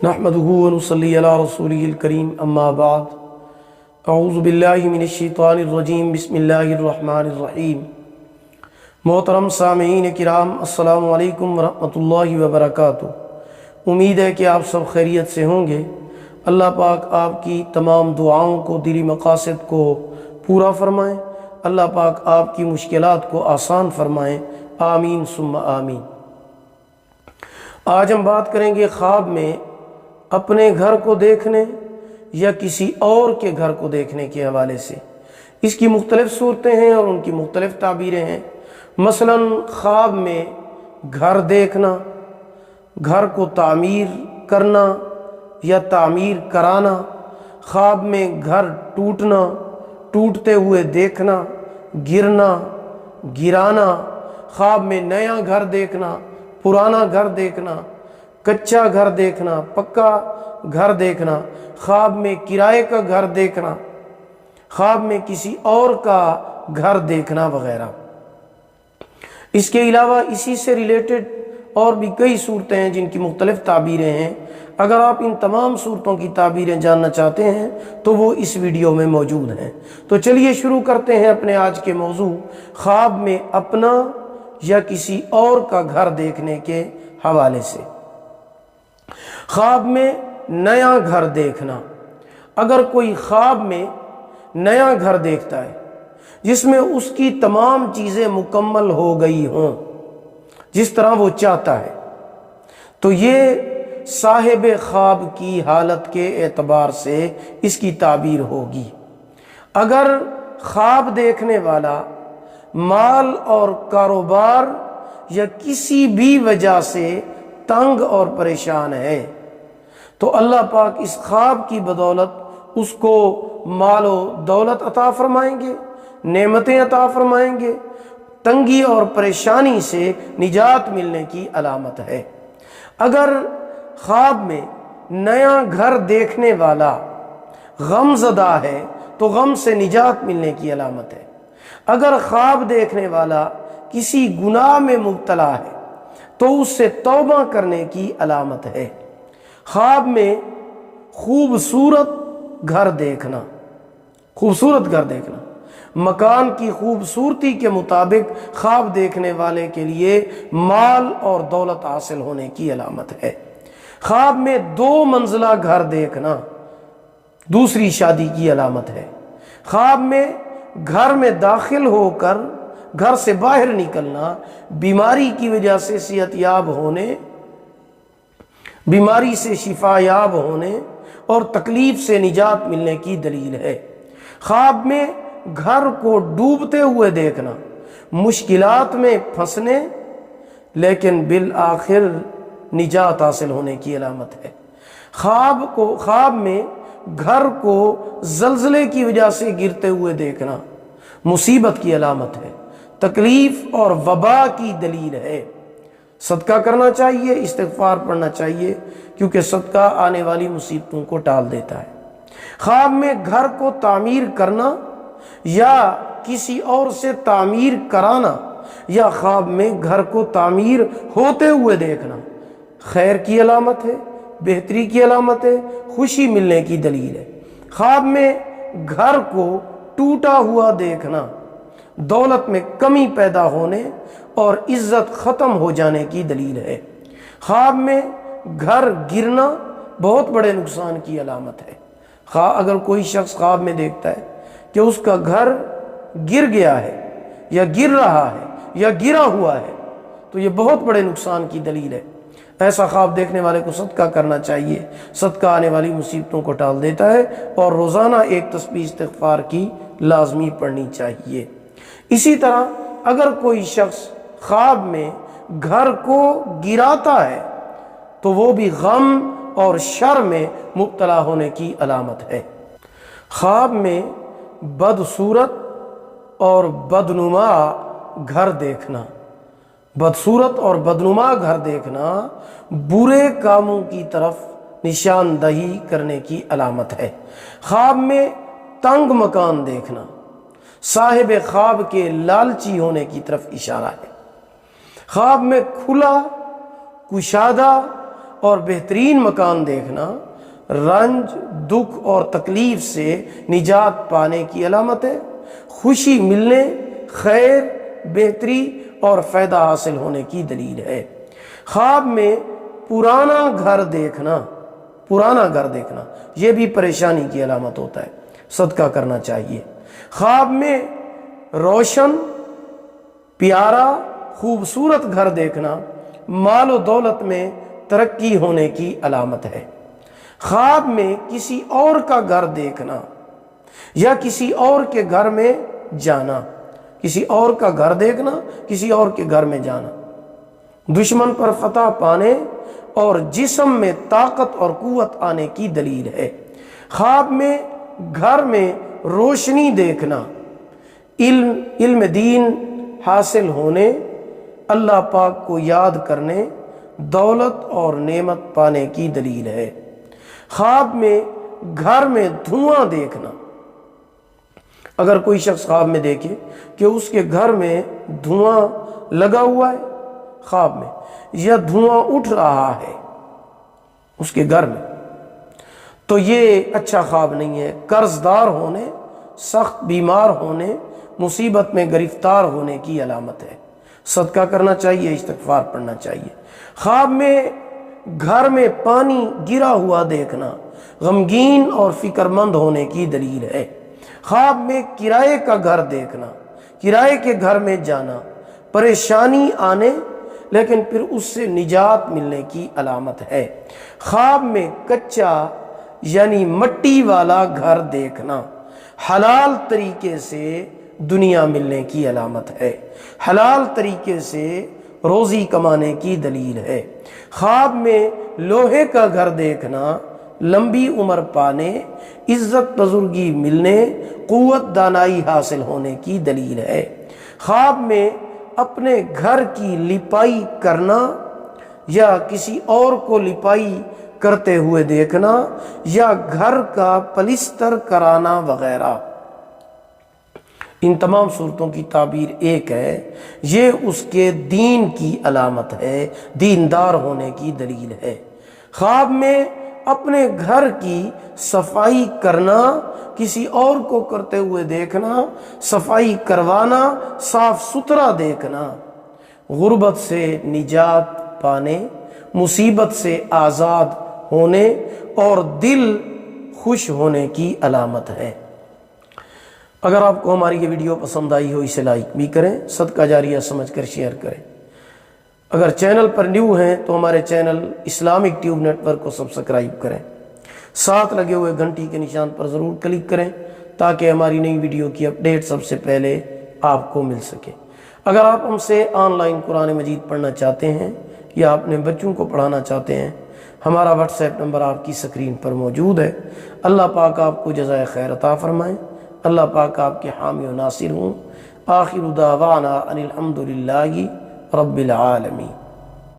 نحمدہ ونصلی علی رسولہ الکریم اما بعد اعوذ باللہ من الشیطان الرجیم بسم اللہ الرحمن الرحیم۔ محترم سامعین کرام، السلام علیکم ورحمۃ اللہ وبرکاتہ۔ امید ہے کہ آپ سب خیریت سے ہوں گے۔ اللہ پاک آپ کی تمام دعاؤں کو، دلی مقاصد کو پورا فرمائیں۔ اللہ پاک آپ کی مشکلات کو آسان فرمائیں، آمین ثم آمین۔ آج ہم بات کریں گے خواب میں اپنے گھر کو دیکھنے یا کسی اور کے گھر کو دیکھنے کے حوالے سے۔ اس کی مختلف صورتیں ہیں اور ان کی مختلف تعبیریں ہیں۔ مثلا خواب میں گھر دیکھنا، گھر کو تعمیر کرنا یا تعمیر کرانا، خواب میں گھر ٹوٹنا، ٹوٹتے ہوئے دیکھنا، گرنا، گرانا، خواب میں نیا گھر دیکھنا، پرانا گھر دیکھنا، کچا گھر دیکھنا، پکا گھر دیکھنا، خواب میں کرائے کا گھر دیکھنا، خواب میں کسی اور کا گھر دیکھنا وغیرہ۔ اس کے علاوہ اسی سے ریلیٹڈ اور بھی کئی صورتیں ہیں جن کی مختلف تعبیریں ہیں۔ اگر آپ ان تمام صورتوں کی تعبیریں جاننا چاہتے ہیں تو وہ اس ویڈیو میں موجود ہیں۔ تو چلیے شروع کرتے ہیں اپنے آج کے موضوع، خواب میں اپنا یا کسی اور کا گھر دیکھنے کے حوالے سے۔ خواب میں نیا گھر دیکھنا۔ اگر کوئی خواب میں نیا گھر دیکھتا ہے جس میں اس کی تمام چیزیں مکمل ہو گئی ہوں جس طرح وہ چاہتا ہے، تو یہ صاحب خواب کی حالت کے اعتبار سے اس کی تعبیر ہوگی۔ اگر خواب دیکھنے والا مال اور کاروبار یا کسی بھی وجہ سے تنگ اور پریشان ہے تو اللہ پاک اس خواب کی بدولت اس کو مال و دولت عطا فرمائیں گے، نعمتیں عطا فرمائیں گے۔ تنگی اور پریشانی سے نجات ملنے کی علامت ہے۔ اگر خواب میں نیا گھر دیکھنے والا غم زدہ ہے تو غم سے نجات ملنے کی علامت ہے۔ اگر خواب دیکھنے والا کسی گناہ میں مبتلا ہے تو اس سے توبہ کرنے کی علامت ہے۔ خواب میں خوبصورت گھر دیکھنا، خوبصورت گھر دیکھنا، مکان کی خوبصورتی کے مطابق خواب دیکھنے والے کے لیے مال اور دولت حاصل ہونے کی علامت ہے۔ خواب میں 2 منزلہ گھر دیکھنا دوسری شادی کی علامت ہے۔ خواب میں گھر میں داخل ہو کر گھر سے باہر نکلنا بیماری کی وجہ سے صحت یاب ہونے، بیماری سے شفا یاب ہونے اور تکلیف سے نجات ملنے کی دلیل ہے۔ خواب میں گھر کو ڈوبتے ہوئے دیکھنا مشکلات میں پھنسنے لیکن بالآخر نجات حاصل ہونے کی علامت ہے۔ خواب میں گھر کو زلزلے کی وجہ سے گرتے ہوئے دیکھنا مصیبت کی علامت ہے، تکلیف اور وبا کی دلیل ہے۔ صدقہ کرنا چاہیے، استغفار پڑھنا چاہیے، کیونکہ صدقہ آنے والی مصیبتوں کو ٹال دیتا ہے۔ خواب میں گھر کو تعمیر کرنا یا کسی اور سے تعمیر کرانا یا خواب میں گھر کو تعمیر ہوتے ہوئے دیکھنا خیر کی علامت ہے، بہتری کی علامت ہے، خوشی ملنے کی دلیل ہے۔ خواب میں گھر کو ٹوٹا ہوا دیکھنا دولت میں کمی پیدا ہونے اور عزت ختم ہو جانے کی دلیل ہے۔ خواب میں گھر گرنا بہت بڑے نقصان کی علامت ہے۔ اگر کوئی شخص خواب میں دیکھتا ہے کہ اس کا گھر گر گیا ہے یا گر رہا ہے یا گرا ہوا ہے تو یہ بہت بڑے نقصان کی دلیل ہے۔ ایسا خواب دیکھنے والے کو صدقہ کرنا چاہیے، صدقہ آنے والی مصیبتوں کو ٹال دیتا ہے، اور روزانہ ایک تسبیح استغفار کی لازمی پڑھنی چاہیے۔ اسی طرح اگر کوئی شخص خواب میں گھر کو گراتا ہے تو وہ بھی غم اور شر میں مبتلا ہونے کی علامت ہے۔ خواب میں بدصورت اور بدنما گھر دیکھنا، بدصورت اور بدنما گھر دیکھنا برے کاموں کی طرف نشاندہی کرنے کی علامت ہے۔ خواب میں تنگ مکان دیکھنا صاحب خواب کے لالچی ہونے کی طرف اشارہ ہے۔ خواب میں کھلا، کشادہ اور بہترین مکان دیکھنا رنج، دکھ اور تکلیف سے نجات پانے کی علامت ہے، خوشی ملنے، خیر، بہتری اور فائدہ حاصل ہونے کی دلیل ہے۔ خواب میں پرانا گھر دیکھنا یہ بھی پریشانی کی علامت ہوتا ہے، صدقہ کرنا چاہیے۔ خواب میں روشن، پیارا، خوبصورت گھر دیکھنا مال و دولت میں ترقی ہونے کی علامت ہے۔ خواب میں کسی اور کا گھر دیکھنا یا کسی اور کے گھر میں جانا، کسی اور کا گھر دیکھنا، کسی اور کے گھر میں جانا دشمن پر فتح پانے اور جسم میں طاقت اور قوت آنے کی دلیل ہے۔ خواب میں گھر میں روشنی دیکھنا علم دین حاصل ہونے، اللہ پاک کو یاد کرنے، دولت اور نعمت پانے کی دلیل ہے۔ خواب میں گھر میں دھواں دیکھنا، اگر کوئی شخص خواب میں دیکھے کہ اس کے گھر میں دھواں لگا ہوا ہے خواب میں، یا دھواں اٹھ رہا ہے اس کے گھر میں، تو یہ اچھا خواب نہیں ہے۔ قرض دار ہونے، سخت بیمار ہونے، مصیبت میں گرفتار ہونے کی علامت ہے، صدقہ کرنا چاہیے، استغفار پڑھنا چاہیے۔ خواب میں گھر میں پانی گرا ہوا دیکھنا غمگین اور فکر مند ہونے کی دلیل ہے۔ خواب میں کرائے کا گھر دیکھنا، کرائے کے گھر میں جانا پریشانی آنے لیکن پھر اس سے نجات ملنے کی علامت ہے۔ خواب میں کچا یعنی مٹی والا گھر دیکھنا حلال طریقے سے دنیا ملنے کی علامت ہے، حلال طریقے سے روزی کمانے کی دلیل ہے۔ خواب میں لوہے کا گھر دیکھنا لمبی عمر پانے، عزت بزرگی ملنے، قوت دانائی حاصل ہونے کی دلیل ہے۔ خواب میں اپنے گھر کی لپائی کرنا یا کسی اور کو لپائی کرتے ہوئے دیکھنا یا گھر کا پلستر کرانا وغیرہ، ان تمام صورتوں کی تعبیر ایک ہے، یہ اس کے دین کی علامت ہے، دیندار ہونے کی دلیل ہے۔ خواب میں اپنے گھر کی صفائی کرنا، کسی اور کو کرتے ہوئے دیکھنا، صفائی کروانا، صاف ستھرا دیکھنا غربت سے نجات پانے، مصیبت سے آزاد ہونے اور دل خوش ہونے کی علامت ہے۔ اگر آپ کو ہماری یہ ویڈیو پسند آئی ہو اسے لائک بھی کریں، صدقہ جاریہ سمجھ کر شیئر کریں۔ اگر چینل پر نیو ہیں تو ہمارے channel Islamic Tube Network کو سبسکرائب کریں، ساتھ لگے ہوئے گھنٹی کے نشان پر ضرور کلک کریں تاکہ ہماری نئی ویڈیو کی اپڈیٹ سب سے پہلے آپ کو مل سکے۔ اگر آپ ہم سے آن لائن قرآن مجید پڑھنا چاہتے ہیں یا اپنے بچوں کو پڑھانا چاہتے ہیں، ہمارا واٹس ایپ نمبر آپ کی اسکرین پر موجود ہے۔ اللہ پاک آپ کو جزائے خیر عطا فرمائے، اللہ پاک آپ کے حامی و ناصر ہوں۔ آخر دعوانا ان الحمد للہ رب العالمین۔